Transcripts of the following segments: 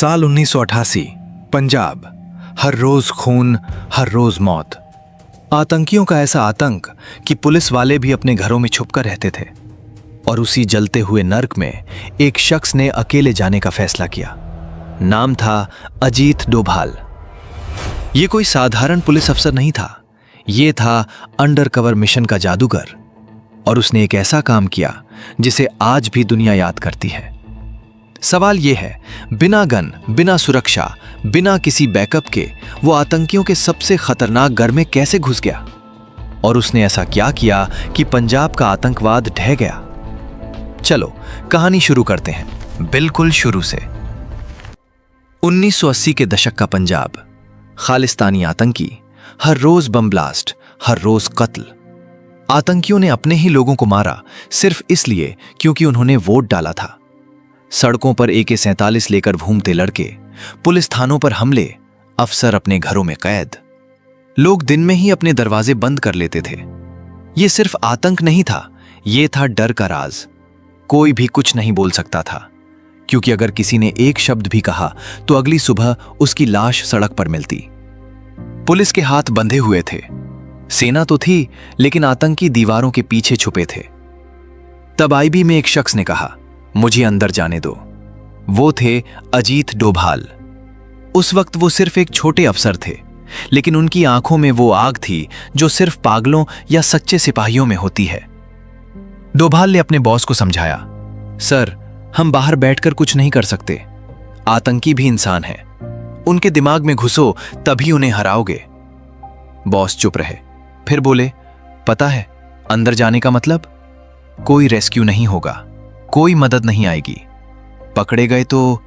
साल 1988, पंजाब। हर रोज खून, हर रोज मौत। आतंकियों का ऐसा आतंक कि पुलिस वाले भी अपने घरों में छुपकर रहते थे। और उसी जलते हुए नर्क में एक शख्स ने अकेले जाने का फैसला किया। नाम था अजीत डोभाल। ये कोई साधारण पुलिस अफसर नहीं था, ये था अंडरकवर मिशन का जादूगर। और उसने एक ऐसा काम किया जिसे आज भी दुनिया याद करती है। सवाल यह है, बिना गन, बिना सुरक्षा, बिना किसी बैकअप के वो आतंकियों के सबसे खतरनाक घर में कैसे घुस गया? और उसने ऐसा क्या किया कि पंजाब का आतंकवाद ढह गया? चलो कहानी शुरू करते हैं, बिल्कुल शुरू से। 1980 के दशक का पंजाब। खालिस्तानी आतंकी, हर रोज बम ब्लास्ट, हर रोज कत्ल। आतंकियों ने अपने ही लोगों को मारा सिर्फ इसलिए क्योंकि उन्होंने वोट डाला था। सड़कों पर AK-47 लेकर घूमते लड़के, पुलिस थानों पर हमले, अफसर अपने घरों में कैद। लोग दिन में ही अपने दरवाजे बंद कर लेते थे। यह सिर्फ आतंक नहीं था, यह था डर का राज। कोई भी कुछ नहीं बोल सकता था, क्योंकि अगर किसी ने एक शब्द भी कहा तो अगली सुबह उसकी लाश सड़क पर मिलती। पुलिस के हाथ बंधे हुए थे। सेना तो थी, लेकिन आतंकी दीवारों के पीछे छुपे थे। तब IB में एक शख्स ने कहा, मुझे अंदर जाने दो। वो थे अजीत डोभाल। उस वक्त वो सिर्फ एक छोटे अफसर थे, लेकिन उनकी आंखों में वो आग थी जो सिर्फ पागलों या सच्चे सिपाहियों में होती है। डोभाल ने अपने बॉस को समझाया, सर, हम बाहर बैठकर कुछ नहीं कर सकते। आतंकी भी इंसान है, उनके दिमाग में घुसो तभी उन्हें हराओगे। बॉस चुप रहे, फिर बोले, पता है अंदर जाने का मतलब? कोई रेस्क्यू नहीं होगा, कोई मदद नहीं आएगी। पकड़े गए तो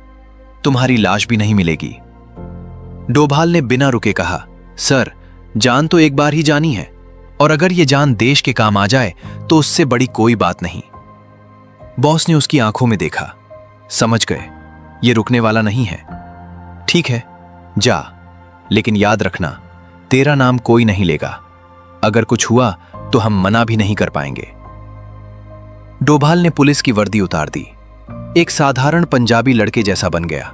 तुम्हारी लाश भी नहीं मिलेगी। डोभाल ने बिना रुके कहा, सर, जान तो एक बार ही जानी है, और अगर ये जान देश के काम आ जाए तो उससे बड़ी कोई बात नहीं। बॉस ने उसकी आंखों में देखा, समझ गए ये रुकने वाला नहीं है। ठीक है, जा, लेकिन याद रखना तेरा नाम कोई नहीं लेगा। अगर कुछ हुआ तो हम मना भी नहीं कर पाएंगे। डोभाल ने पुलिस की वर्दी उतार दी, एक साधारण पंजाबी लड़के जैसा बन गया।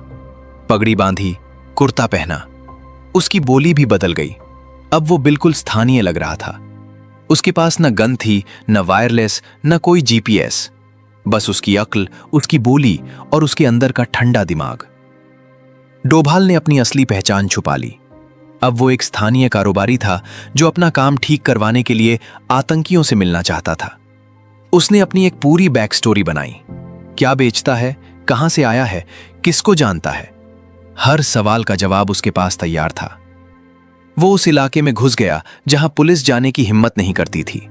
पगड़ी बांधी, कुर्ता पहना, उसकी बोली भी बदल गई। अब वो बिल्कुल स्थानीय लग रहा था। उसके पास न गन थी, न वायरलेस, न कोई GPS। बस उसकी अक्ल, उसकी बोली और उसके अंदर का ठंडा दिमाग। डोभाल ने अपनी असली पहचान छुपा ली। अब वो एक स्थानीय कारोबारी था जो अपना काम ठीक करवाने के लिए आतंकियों से मिलना चाहता था। उसने अपनी एक पूरी बैक स्टोरी बनाई। क्या बेचता है, कहां से आया है, किसको जानता है, हर सवाल का जवाब उसके पास तैयार था। वो उस इलाके में घुस गया जहां पुलिस जाने की हिम्मत नहीं करती थी,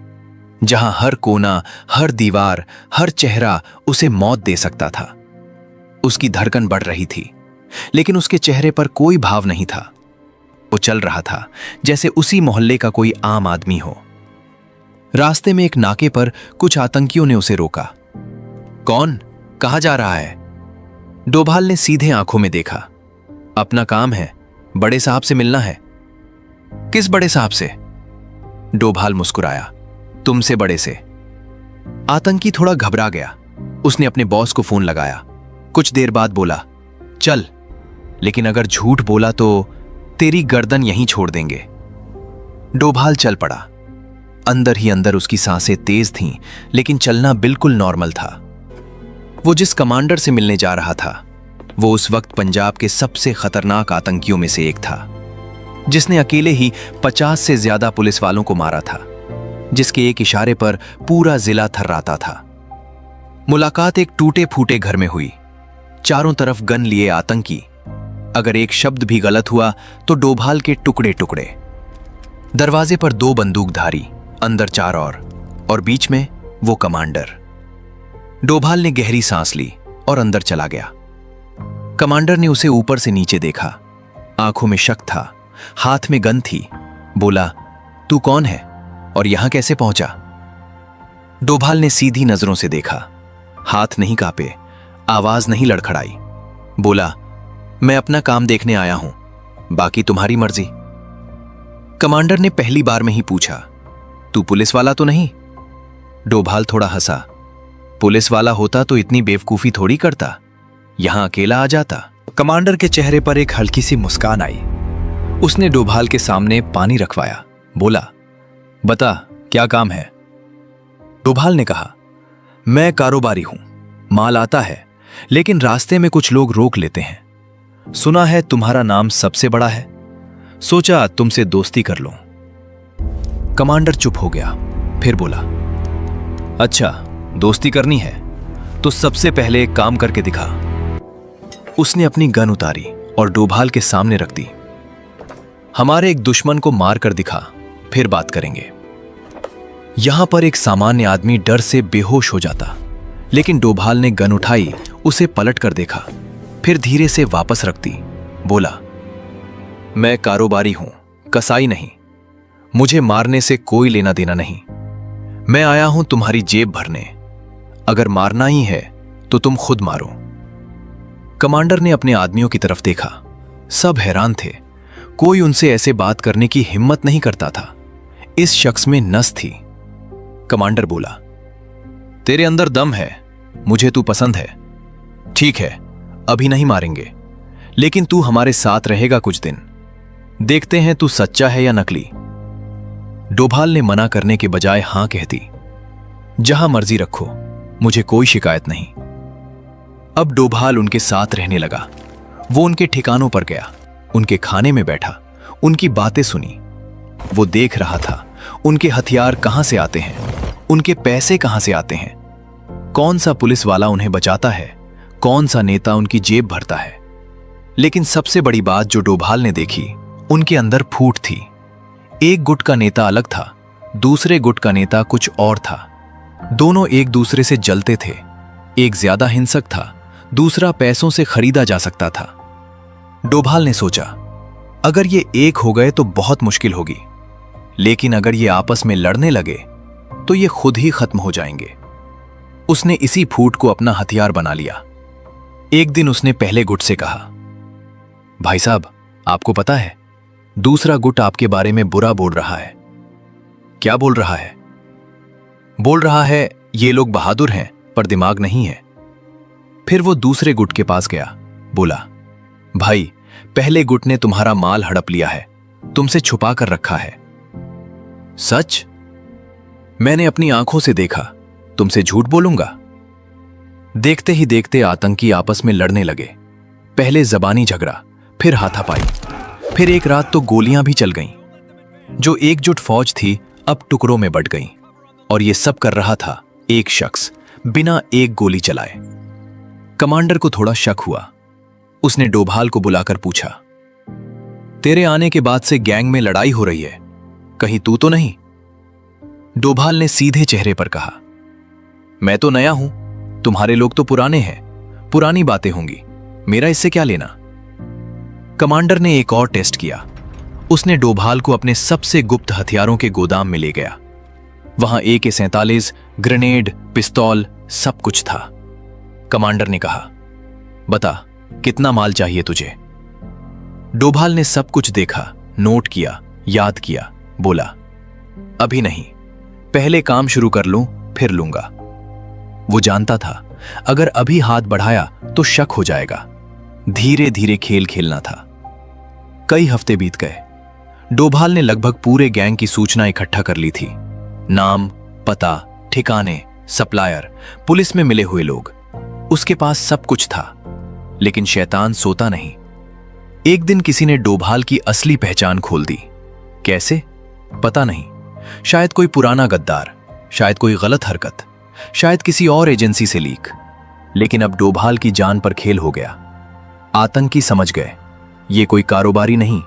जहां हर कोना, हर दीवार, हर चेहरा उसे मौत दे सकता था। उसकी धड़कन बढ़ रही थी, लेकिन उसके चेहरे पर कोई भाव नहीं था। वो चल रहा था जैसे उसी मोहल्ले का कोई आम आदमी हो। रास्ते में एक नाके पर कुछ आतंकियों ने उसे रोका। कौन, कहां जा रहा है? डोभाल ने सीधे आंखों में देखा। अपना काम है, बड़े साहब से मिलना है। किस बड़े साहब से? डोभाल मुस्कुराया, तुमसे बड़े से। आतंकी थोड़ा घबरा गया। उसने अपने बॉस को फोन लगाया। कुछ देर बाद बोला, चल, लेकिन अगर झूठ बोला तो तेरी गर्दन यहीं छोड़ देंगे। डोभाल चल पड़ा। अंदर ही अंदर उसकी सांसें तेज थीं, लेकिन चलना बिल्कुल नॉर्मल था। वो जिस कमांडर से मिलने जा रहा था, वो उस वक्त पंजाब के सबसे खतरनाक आतंकियों में से एक था, जिसने अकेले ही 50 से ज्यादा पुलिस वालों को मारा था, जिसके एक इशारे पर पूरा जिला थर्राता था। मुलाकात एक टूटे फूटे घर में हुई। चारों तरफ गन लिए आतंकी। अगर एक शब्द भी गलत हुआ तो डोभाल के टुकड़े टुकड़े। दरवाजे पर 2 बंदूकधारी, अंदर 4 और बीच में वो कमांडर। डोभाल ने गहरी सांस ली और अंदर चला गया। कमांडर ने उसे ऊपर से नीचे देखा। आंखों में शक था, हाथ में गन थी। बोला, तू कौन है और यहां कैसे पहुंचा? डोभाल ने सीधी नजरों से देखा। हाथ नहीं कांपे, आवाज नहीं लड़खड़ाई। बोला, मैं अपना काम देखने आया हूं, बाकी तुम्हारी मर्जी। कमांडर ने पहली बार में ही पूछा, तू पुलिस वाला तो नहीं? डोभाल थोड़ा हंसा। पुलिस वाला होता तो इतनी बेवकूफी थोड़ी करता, यहां अकेला आ जाता। कमांडर के चेहरे पर एक हल्की सी मुस्कान आई। उसने डोभाल के सामने पानी रखवाया, बोला, बता क्या काम है? डोभाल ने कहा, मैं कारोबारी हूं, माल आता है लेकिन रास्ते में कुछ लोग रोक लेते हैं। सुना है तुम्हारा नाम सबसे बड़ा है, सोचा तुमसे दोस्ती कर लूं। कमांडर चुप हो गया, फिर बोला, अच्छा दोस्ती करनी है तो सबसे पहले एक काम करके दिखा। उसने अपनी गन उतारी और डोभाल के सामने रख दी। हमारे एक दुश्मन को मार कर दिखा, फिर बात करेंगे। यहां पर एक सामान्य आदमी डर से बेहोश हो जाता, लेकिन डोभाल ने गन उठाई, उसे पलट कर देखा, फिर धीरे से वापस रख दी। बोला, मैं कारोबारी हूं, कसाई नहीं। मुझे मारने से कोई लेना देना नहीं। मैं आया हूं तुम्हारी जेब भरने। अगर मारना ही है तो तुम खुद मारो। कमांडर ने अपने आदमियों की तरफ देखा। सब हैरान थे, कोई उनसे ऐसे बात करने की हिम्मत नहीं करता था। इस शख्स में नस थी। कमांडर बोला, तेरे अंदर दम है, मुझे तू पसंद है। ठीक है, अभी नहीं मारेंगे, लेकिन तू हमारे साथ रहेगा कुछ दिन। देखते हैं तू सच्चा है या नकली। डोभाल ने मना करने के बजाय हां कह दी। जहां मर्जी रखो, मुझे कोई शिकायत नहीं। अब डोभाल उनके साथ रहने लगा। वो उनके ठिकानों पर गया, उनके खाने में बैठा, उनकी बातें सुनी। वो देख रहा था उनके हथियार कहां से आते हैं, उनके पैसे कहां से आते हैं, कौन सा पुलिस वाला उन्हें बचाता है, कौन सा नेता उनकी जेब भरता है। लेकिन सबसे बड़ी बात जो डोभाल ने देखी, उनके अंदर फूट थी। एक गुट का नेता अलग था, दूसरे गुट का नेता कुछ और था। दोनों एक दूसरे से जलते थे। एक ज्यादा हिंसक था, दूसरा पैसों से खरीदा जा सकता था। डोभाल ने सोचा, अगर ये एक हो गए तो बहुत मुश्किल होगी, लेकिन अगर ये आपस में लड़ने लगे तो ये खुद ही खत्म हो जाएंगे। उसने इसी फूट को अपना हथियार बना लिया। एक दिन उसने पहले गुट से कहा, भाई साहब, आपको पता है दूसरा गुट आपके बारे में बुरा बोल रहा है। क्या बोल रहा है? बोल रहा है ये लोग बहादुर हैं पर दिमाग नहीं है। फिर वो दूसरे गुट के पास गया, बोला, भाई पहले गुट ने तुम्हारा माल हड़प लिया है, तुमसे छुपा कर रखा है। सच? मैंने अपनी आंखों से देखा, तुमसे झूठ बोलूंगा? देखते ही देखते आतंकी आपस में लड़ने लगे। पहले जबानी झगड़ा, फिर हाथापाई, फिर एक रात तो गोलियां भी चल गईं। जो एकजुट फौज थी अब टुकड़ों में बट गई, और ये सब कर रहा था एक शख्स, बिना एक गोली चलाए। कमांडर को थोड़ा शक हुआ। उसने डोभाल को बुलाकर पूछा, तेरे आने के बाद से गैंग में लड़ाई हो रही है, कहीं तू तो नहीं? डोभाल ने सीधे चेहरे पर कहा, मैं तो नया हूं, तुम्हारे लोग तो पुराने हैं, पुरानी बातें होंगी, मेरा इससे क्या लेना। कमांडर ने एक और टेस्ट किया। उसने डोभाल को अपने सबसे गुप्त हथियारों के गोदाम में ले गया। वहां AK-47, ग्रेनेड, पिस्तौल, सब कुछ था। कमांडर ने कहा, बता कितना माल चाहिए तुझे? डोभाल ने सब कुछ देखा, नोट किया, याद किया, बोला, अभी नहीं, पहले काम शुरू कर लूं फिर लूंगा। वो जानता था अगर अभी हाथ बढ़ाया तो शक हो जाएगा। धीरे धीरे खेल खेलना था। कई हफ्ते बीत गए। डोभाल ने लगभग पूरे गैंग की सूचना इकट्ठा कर ली थी। नाम, पता, ठिकाने, सप्लायर, पुलिस में मिले हुए लोग, उसके पास सब कुछ था। लेकिन शैतान सोता नहीं। एक दिन किसी ने डोभाल की असली पहचान खोल दी। कैसे? पता नहीं। शायद कोई पुराना गद्दार, शायद कोई गलत हरकत, शायद किसी और एजेंसी से लीक। लेकिन अब डोभाल की जान पर खेल हो गया। आतंकी समझ गए, ये कोई कारोबारी नहीं,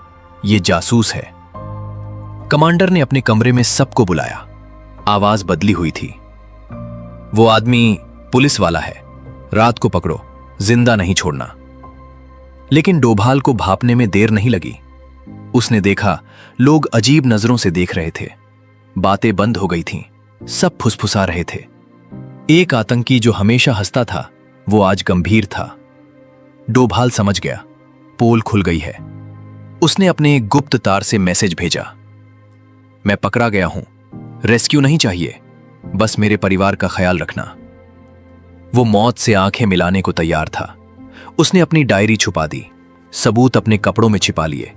ये जासूस है। कमांडर ने अपने कमरे में सबको बुलाया। आवाज बदली हुई थी। वो आदमी पुलिस वाला है, रात को पकड़ो, जिंदा नहीं छोड़ना। लेकिन डोभाल को भापने में देर नहीं लगी। उसने देखा लोग अजीब नजरों से देख रहे थे। बातें बंद हो गई थीं, सब फुसफुसा रहे थे। एक आतंकी जो हमेशा हंसता था, वो आज गंभीर था। डोभाल समझ गया, पोल खुल गई है। उसने अपने एक गुप्त तार से मैसेज भेजा, मैं पकड़ा गया हूं, रेस्क्यू नहीं चाहिए, बस मेरे परिवार का ख्याल रखना। वो मौत से आंखें मिलाने को तैयार था। उसने अपनी डायरी छुपा दी, सबूत अपने कपड़ों में छिपा लिए।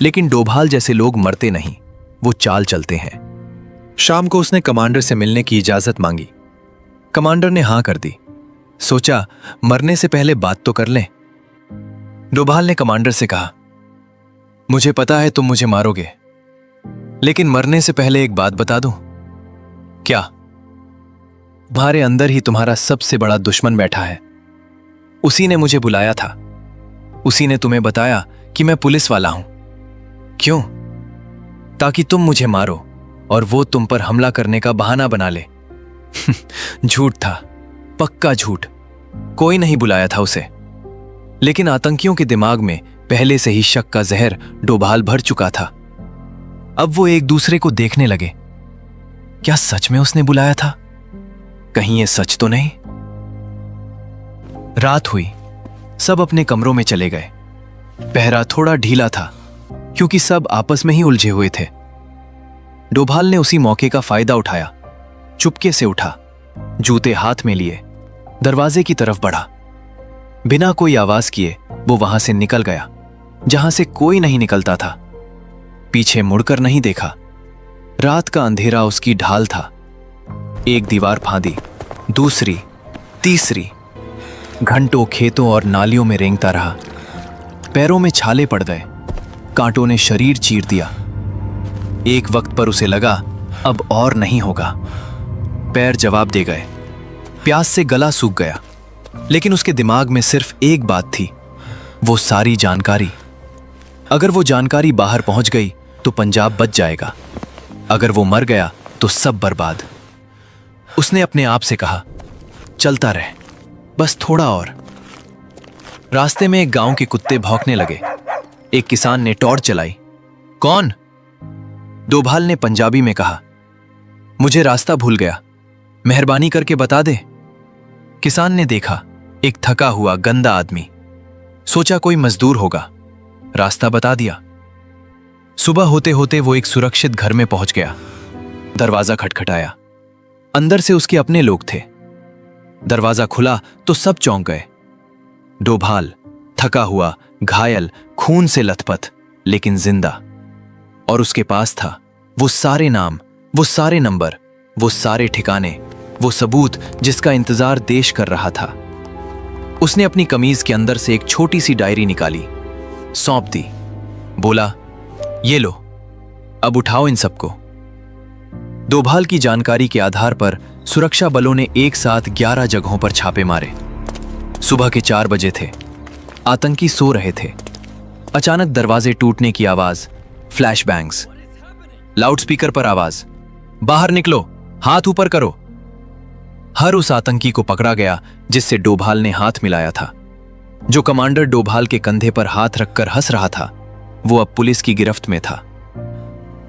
लेकिन डोभाल जैसे लोग मरते नहीं, वो चाल चलते हैं। शाम को उसने कमांडर से मिलने की इजाजत मांगी। कमांडर ने हां कर दी। सोचा मरने से पहले बात तो कर लें। डोभाल ने कमांडर से कहा, मुझे पता है तुम मुझे मारोगे, लेकिन मरने से पहले एक बात बता दूं। क्या? तुम्हारे अंदर ही तुम्हारा सबसे बड़ा दुश्मन बैठा है। उसी ने मुझे बुलाया था। उसी ने तुम्हें बताया कि मैं पुलिस वाला हूं। क्यों? ताकि तुम मुझे मारो और वो तुम पर हमला करने का बहाना बना ले। झूठ था, पक्का झूठ। कोई नहीं बुलाया था उसे। लेकिन आतंकियों के दिमाग में पहले से ही शक का जहर डोभाल भर चुका था। अब वो एक दूसरे को देखने लगे। क्या सच में उसने बुलाया था? कहीं ये सच तो नहीं? रात हुई, सब अपने कमरों में चले गए। पहरा थोड़ा ढीला था क्योंकि सब आपस में ही उलझे हुए थे। डोभाल ने उसी मौके का फायदा उठाया। चुपके से उठा, जूते हाथ में लिए, दरवाजे की तरफ बढ़ा। बिना कोई आवाज किए वो वहां से निकल गया, जहां से कोई नहीं निकलता था। पीछे मुड़कर नहीं देखा। रात का अंधेरा उसकी ढाल था। एक दीवार फांदी, दूसरी, तीसरी। घंटों खेतों और नालियों में रेंगता रहा। पैरों में छाले पड़ गए, कांटों ने शरीर चीर दिया। एक वक्त पर उसे लगा अब और नहीं होगा। पैर जवाब दे गए, प्यास से गला सूख गया। लेकिन उसके दिमाग में सिर्फ एक बात थी, वो सारी जानकारी। अगर वो जानकारी बाहर पहुंच गई तो पंजाब बच जाएगा, अगर वो मर गया तो सब बर्बाद। उसने अपने आप से कहा, चलता रहे, बस थोड़ा और। रास्ते में एक गांव के कुत्ते भौंकने लगे। एक किसान ने टॉर्च चलाई। कौन? डोभाल ने पंजाबी में कहा, मुझे रास्ता भूल गया, मेहरबानी करके बता दे। किसान ने देखा, एक थका हुआ गंदा आदमी। सोचा कोई मजदूर होगा, रास्ता बता दिया। सुबह होते होते वो एक सुरक्षित घर में पहुंच गया। दरवाजा खटखटाया। अंदर से उसके अपने लोग थे। दरवाजा खुला तो सब चौंक गए। डोभाल थका हुआ, घायल, खून से लथपथ, लेकिन जिंदा। और उसके पास था वो सारे नाम, वो सारे नंबर, वो सारे ठिकाने, वो सबूत जिसका इंतजार देश कर रहा था। उसने अपनी कमीज के अंदर से एक छोटी सी डायरी निकाली, सौंप दी। बोला, ये लो, अब उठाओ इन सबको। डोभाल की जानकारी के आधार पर सुरक्षा बलों ने एक साथ 11 जगहों पर छापे मारे। सुबह के 4 बजे थे। आतंकी सो रहे थे। अचानक दरवाजे टूटने की आवाज, फ्लैश बैंग्स, लाउडस्पीकर पर आवाज, बाहर निकलो, हाथ ऊपर करो। हर उस आतंकी को पकड़ा गया जिससे डोभाल ने हाथ मिलाया था। जो कमांडर डोभाल के कंधे पर हाथ रखकर हंस रहा था, वो अब पुलिस की गिरफ्त में था।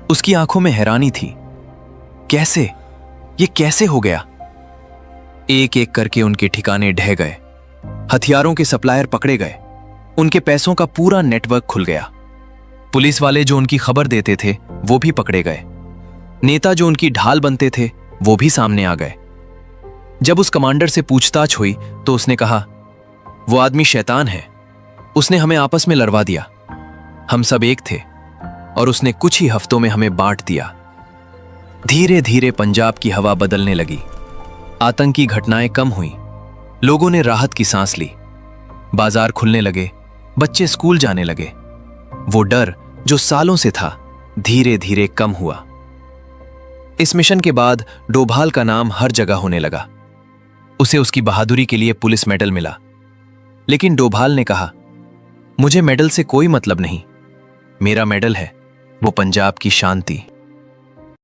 उसकी आंखों में हैरानी थी। कैसे? ये कैसे हो गया? एक एक करके उनके ठिकाने ढह गए। हथियारों के सप्लायर पकड़े गए। उनके पैसों का पूरा नेटवर्क खुल गया। पुलिस वाले जो उनकी खबर देते थे वो भी पकड़े गए। नेता जो उनकी ढाल बनते थे वो भी सामने आ गए। जब उस कमांडर से पूछताछ हुई तो उसने कहा, वो आदमी शैतान है, उसने हमें आपस में लड़वा दिया। हम सब एक थे और उसने कुछ ही हफ्तों में हमें बांट दिया। धीरे धीरे पंजाब की हवा बदलने लगी। आतंकी घटनाएं कम हुई। लोगों ने राहत की सांस ली। बाजार खुलने लगे, बच्चे स्कूल जाने लगे। वो डर जो सालों से था धीरे धीरे कम हुआ। इस मिशन के बाद डोभाल का नाम हर जगह होने लगा। उसे उसकी बहादुरी के लिए पुलिस मेडल मिला। लेकिन डोभाल ने कहा, मुझे मेडल से कोई मतलब नहीं, मेरा मेडल है वो पंजाब की शांति।